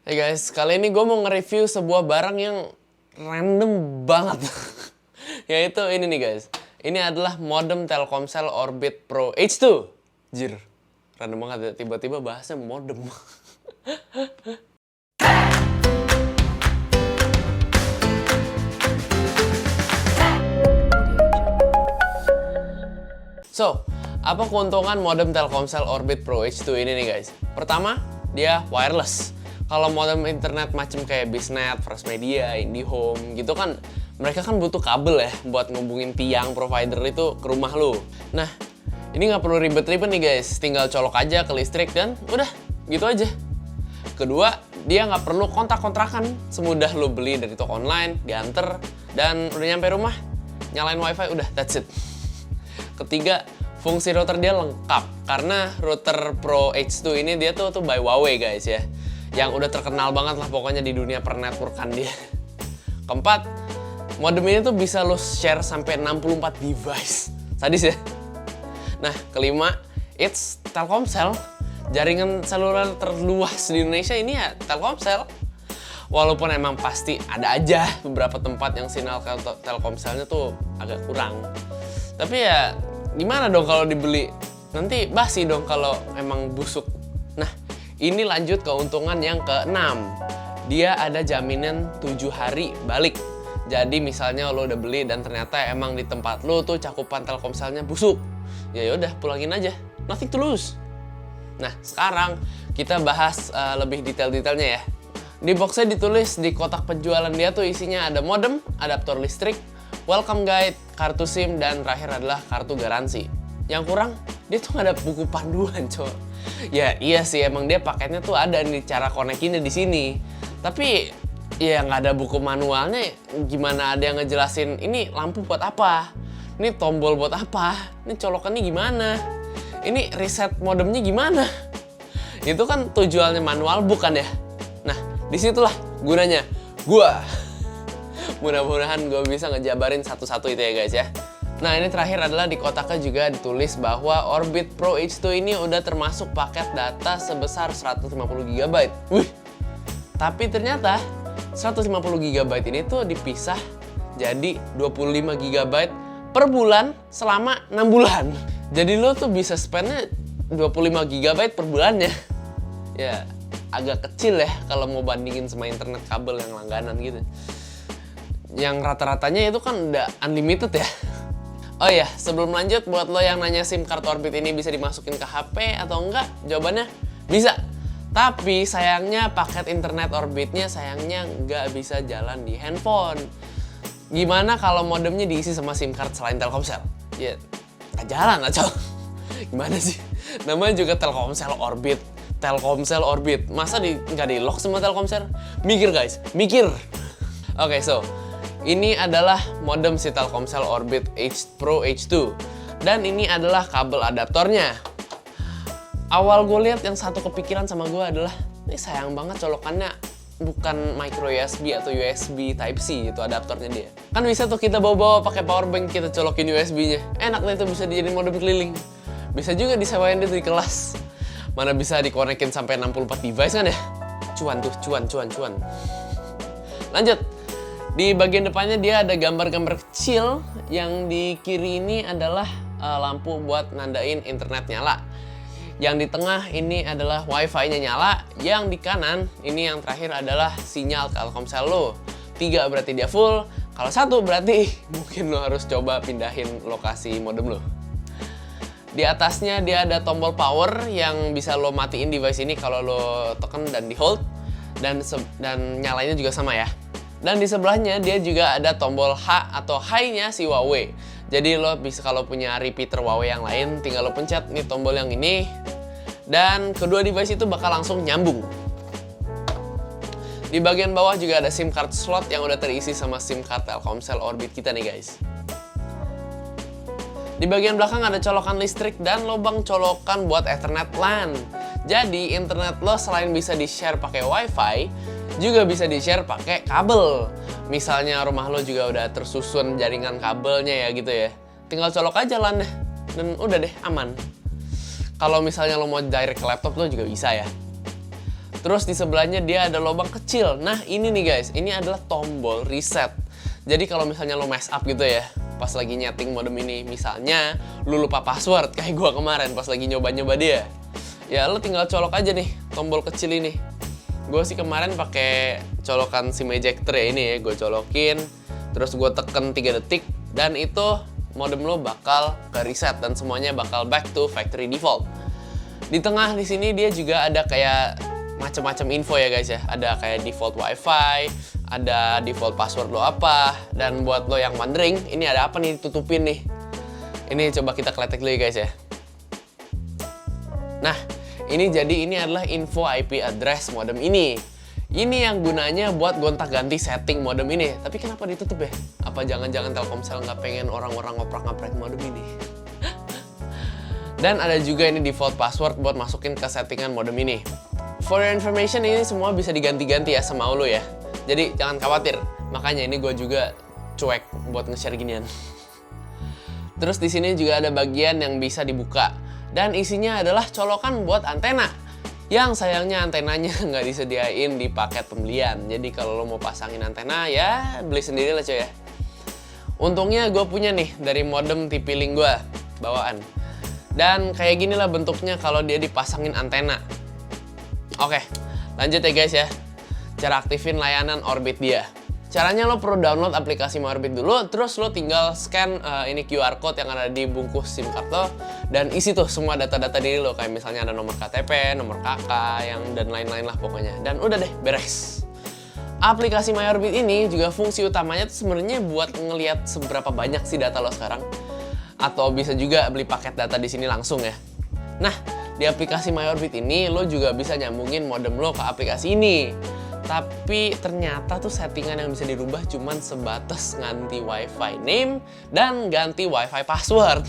Hey guys, kali ini gue mau nge-review sebuah barang yang random banget. Yaitu ini nih guys. Ini adalah modem Telkomsel Orbit Pro H2. Jir, random banget ya. Tiba-tiba bahasnya modem. So, apa keuntungan modem Telkomsel Orbit Pro H2 ini nih guys? Pertama, dia wireless. Kalau modem internet macam kayak Bisnet, First Media, IndiHome gitu kan, mereka kan butuh kabel ya buat ngubungin tiang provider itu ke rumah lo. Nah, ini nggak perlu ribet-ribet nih guys, tinggal colok aja ke listrik dan udah gitu aja. Kedua, dia nggak perlu kontak-kontrakan, semudah lo beli dari toko online, diantar, dan udah nyampe rumah, nyalain wifi, udah that's it. Ketiga, fungsi router dia lengkap karena router Pro H2 ini dia tuh by Huawei guys ya, yang udah terkenal banget lah pokoknya di dunia pernetworkan dia. Keempat, modem ini tuh bisa lo share sampai 64 device. Sadis ya. Nah, kelima, it's Telkomsel. Jaringan seluler terluas di Indonesia ini ya Telkomsel. Walaupun emang pasti ada aja beberapa tempat yang sinyal Telkomselnya tuh agak kurang. Tapi ya gimana dong kalau dibeli? Nanti basi dong kalau emang busuk. Nah, ini lanjut keuntungan yang ke-6. Dia ada jaminan 7 hari balik. Jadi misalnya lo udah beli dan ternyata emang di tempat lo tuh cakupan Telkomselnya busuk. Ya udah pulangin aja. Nothing to lose. Nah, sekarang kita bahas lebih detail-detailnya ya. Di boxnya ditulis di kotak penjualan dia tuh isinya ada modem, adaptor listrik, welcome guide, kartu SIM, dan terakhir adalah kartu garansi. Yang kurang, dia tuh nggak ada buku panduan, coy. Ya iya sih, emang dia paketnya tuh ada nih cara konekinnya di sini. Tapi ya nggak ada buku manualnya. Gimana ada yang ngejelasin ini lampu buat apa? Ini tombol buat apa? Ini colokannya gimana? Ini reset modemnya gimana? Itu kan tujuannya manual bukan ya? Nah, disitulah gunanya gua. Mudah-mudahan gue bisa ngejabarin satu-satu itu ya guys ya. Nah, ini terakhir adalah di kotaknya juga ditulis bahwa Orbit Pro H2 ini udah termasuk paket data sebesar 150 GB. Wih, tapi ternyata 150 GB ini tuh dipisah jadi 25 GB per bulan selama 6 bulan. Jadi lo tuh bisa spendnya 25 GB per bulannya. Ya, agak kecil ya kalau mau bandingin sama internet kabel yang langganan gitu. Yang rata-ratanya itu kan udah unlimited ya. Oh iya, sebelum lanjut, buat lo yang nanya SIM card Orbit ini bisa dimasukin ke HP atau enggak, jawabannya bisa. Tapi sayangnya paket internet Orbitnya sayangnya nggak bisa jalan di handphone. Gimana kalau modemnya diisi sama SIM card selain Telkomsel? Ya, nggak jalan lah cow. Gimana sih? Namanya juga Telkomsel Orbit. Telkomsel Orbit. Masa nggak di-lock sama Telkomsel? Mikir guys, mikir. Oke, so ini adalah modem si Telkomsel Orbit Pro H2. Dan ini adalah kabel adaptornya. Awal gue lihat yang satu kepikiran sama gue adalah, ini sayang banget colokannya bukan micro USB atau USB Type-C itu adaptornya dia. Kan bisa tuh kita bawa-bawa pakai power bank, kita colokin USB-nya. Enak deh itu bisa dijadiin modem keliling. Bisa juga disewain di kelas. Mana bisa dikonekin sampai 64 device kan ya? Cuan tuh, cuan. Lanjut. Di bagian depannya dia ada gambar-gambar kecil, yang di kiri ini adalah lampu buat nandain internet nyala. Yang di tengah ini adalah wifi-nya nyala, yang di kanan ini yang terakhir adalah sinyal Telkomsel lo. 3 berarti dia full, kalau 1 berarti mungkin lo harus coba pindahin lokasi modem lo. Di atasnya dia ada tombol power yang bisa lo matiin device ini kalau lo tekan dan di hold, dan nyalainnya juga sama ya. Dan di sebelahnya dia juga ada tombol H atau high-nya si Huawei. Jadi lo bisa kalau punya repeater Huawei yang lain, tinggal lo pencet nih tombol yang ini. Dan kedua device itu bakal langsung nyambung. Di bagian bawah juga ada SIM card slot yang udah terisi sama SIM card Telkomsel Orbit kita nih guys. Di bagian belakang ada colokan listrik dan lubang colokan buat Ethernet LAN. Jadi internet lo selain bisa di-share pakai wifi, juga bisa di-share pakai kabel. Misalnya rumah lo juga udah tersusun jaringan kabelnya ya gitu ya. Tinggal colok aja LAN-nya dan udah deh aman. Kalau misalnya lo mau direct ke laptop lo juga bisa ya. Terus di sebelahnya dia ada lubang kecil. Nah ini nih guys, ini adalah tombol reset. Jadi kalau misalnya lo mess up gitu ya, pas lagi nyeting modem ini, misalnya lo lupa password kayak gua kemarin pas lagi nyoba-nyoba dia, ya lo tinggal colok aja nih tombol kecil ini. Gue sih kemarin pakai colokan SIM ejector ya, ini ya, gue colokin, terus gue teken 3 detik, dan itu modem lo bakal ke reset dan semuanya bakal back to factory default. Di tengah di sini dia juga ada kayak macam-macam info ya guys ya. Ada kayak default wifi, ada default password lo apa, dan buat lo yang wondering, ini ada apa nih ditutupin nih. Ini coba kita kletek dulu ya guys ya. Nah, ini adalah info IP address modem ini. Ini yang gunanya buat gonta-ganti setting modem ini. Tapi kenapa ditutup ya? Apa jangan-jangan Telkomsel nggak pengen orang-orang ngoprak-ngaprak modem ini? Dan ada juga ini default password buat masukin ke settingan modem ini. For your information, ini semua bisa diganti-ganti ya semau lo ya. Jadi jangan khawatir. Makanya ini gue juga cuek buat nge-share ginian. Terus di sini juga ada bagian yang bisa dibuka. Dan isinya adalah colokan buat antena. Yang sayangnya antenanya nggak disediain di paket pembelian. Jadi kalau lo mau pasangin antena ya beli sendiri lah coy ya. Untungnya gue punya nih dari modem TP-Link gue bawaan. Dan kayak gini lah bentuknya kalau dia dipasangin antena. Oke, lanjut ya guys ya. Cara aktifin layanan Orbit dia. Caranya lo perlu download aplikasi Orbit dulu, terus lo tinggal scan ini QR code yang ada di bungkus SIM card lo, dan isi tuh semua data-data diri lo, kayak misalnya ada nomor KTP, nomor KK, dan lain-lain lah pokoknya. Dan udah deh, beres. Aplikasi Orbit ini juga fungsi utamanya tuh sebenarnya buat ngelihat seberapa banyak sih data lo sekarang, atau bisa juga beli paket data di sini langsung ya. Nah, di aplikasi Orbit ini lo juga bisa nyambungin modem lo ke aplikasi ini. Tapi ternyata tuh settingan yang bisa dirubah cuman sebatas ganti wifi name dan ganti wifi password.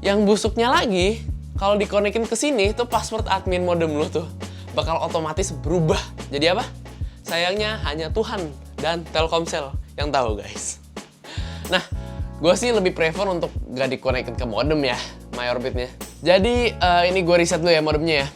Yang busuknya lagi, kalau dikonekin ke sini tuh password admin modem lo tuh bakal otomatis berubah. Jadi apa? Sayangnya hanya Tuhan dan Telkomsel yang tahu guys. Nah, gue sih lebih prefer untuk gak dikonekin ke modem ya, Orbitnya. Jadi ini gue reset dulu ya modemnya ya.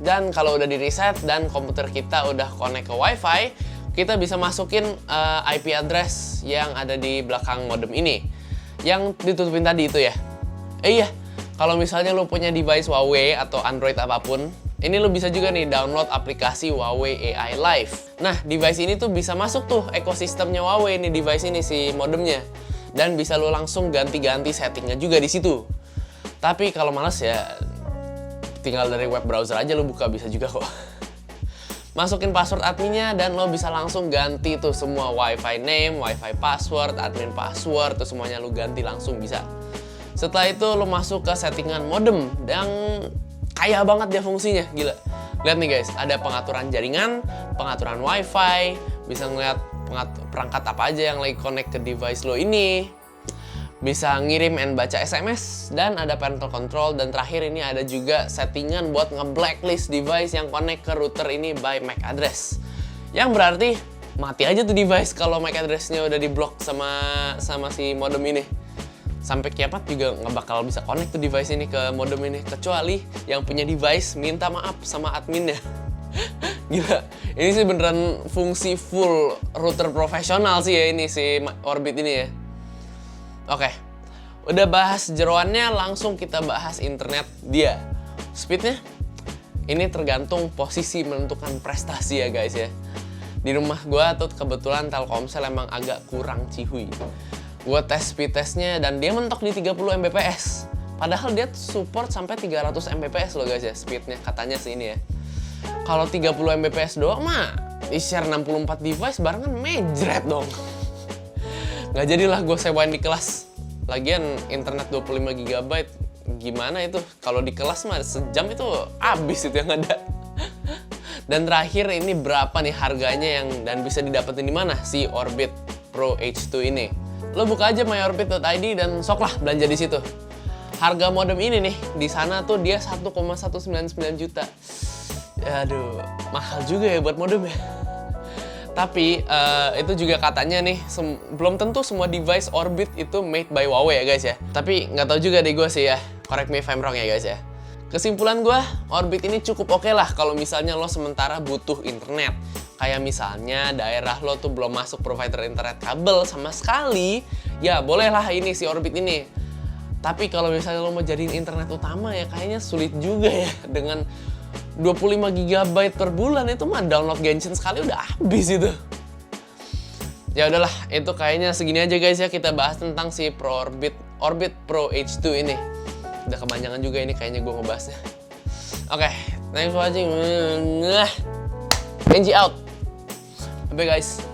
Dan kalau udah di reset dan komputer kita udah connect ke wifi, kita bisa masukin IP address yang ada di belakang modem ini yang ditutupin tadi itu ya. Iya, kalau misalnya lo punya device Huawei atau Android apapun, ini lo bisa juga nih download aplikasi Huawei AI Live. Nah, device ini tuh bisa masuk tuh ekosistemnya Huawei nih, device ini si modemnya, dan bisa lo langsung ganti-ganti settingnya juga di situ. Tapi kalau males ya tinggal dari web browser aja lo buka, bisa juga kok. Masukin password adminnya dan lo bisa langsung ganti tuh semua wifi name, wifi password, admin password, tuh semuanya lo ganti langsung bisa. Setelah itu lo masuk ke settingan modem dan kaya banget dia fungsinya, gila. Lihat nih guys, ada pengaturan jaringan, pengaturan wifi, bisa ngeliat perangkat apa aja yang lagi connect ke device lo ini. Bisa ngirim and baca SMS, dan ada parental control, dan terakhir ini ada juga settingan buat nge-blacklist device yang connect ke router ini by MAC address. Yang berarti mati aja tuh device kalau MAC address-nya udah diblok sama si modem ini. Sampai kiamat juga nggak bakal bisa connect tuh device ini ke modem ini, kecuali yang punya device minta maaf sama adminnya. Gila, ini sih beneran fungsi full router profesional sih ya ini si Orbit ini ya. Oke, udah bahas jeroannya, langsung kita bahas internet dia. Speednya, ini tergantung posisi menentukan prestasi ya guys ya. Di rumah gue tuh kebetulan Telkomsel emang agak kurang cihuy. Gue tes speed testnya dan dia mentok di 30 Mbps. Padahal dia support sampai 300 Mbps loh guys ya speednya, katanya sih ini ya. Kalau 30 Mbps doang mah di share 64 device barengan mejret dong. Nggak jadilah gue sewain di kelas. Lagian internet 25 GB gimana itu? Kalau di kelas mah sejam itu habis itu yang ada. Dan terakhir ini berapa nih harganya yang dan bisa didapetin di mana si Orbit Pro H2 ini? Lo buka aja myorbit.id dan sok lah belanja di situ. Harga modem ini nih di sana tuh dia 1,199 juta. Aduh, mahal juga ya buat modem ya. Tapi itu juga katanya nih belum tentu semua device Orbit itu made by Huawei ya guys ya. Tapi nggak tahu juga deh gue sih ya. Correct me if I'm wrong ya guys ya. Kesimpulan gue, Orbit ini cukup oke lah kalau misalnya lo sementara butuh internet. Kayak misalnya daerah lo tuh belum masuk provider internet kabel sama sekali, ya bolehlah ini si Orbit ini. Tapi kalau misalnya lo mau jadiin internet utama ya kayaknya sulit juga ya. Dengan 25 GB per bulan itu mah download Genshin sekali udah habis itu. Ya udahlah, itu kayaknya segini aja guys ya kita bahas tentang si Orbit Pro H2 ini. Udah kepanjangan juga ini kayaknya gue ngebahasnya. Oke, thanks for watching. NG out. Bye guys.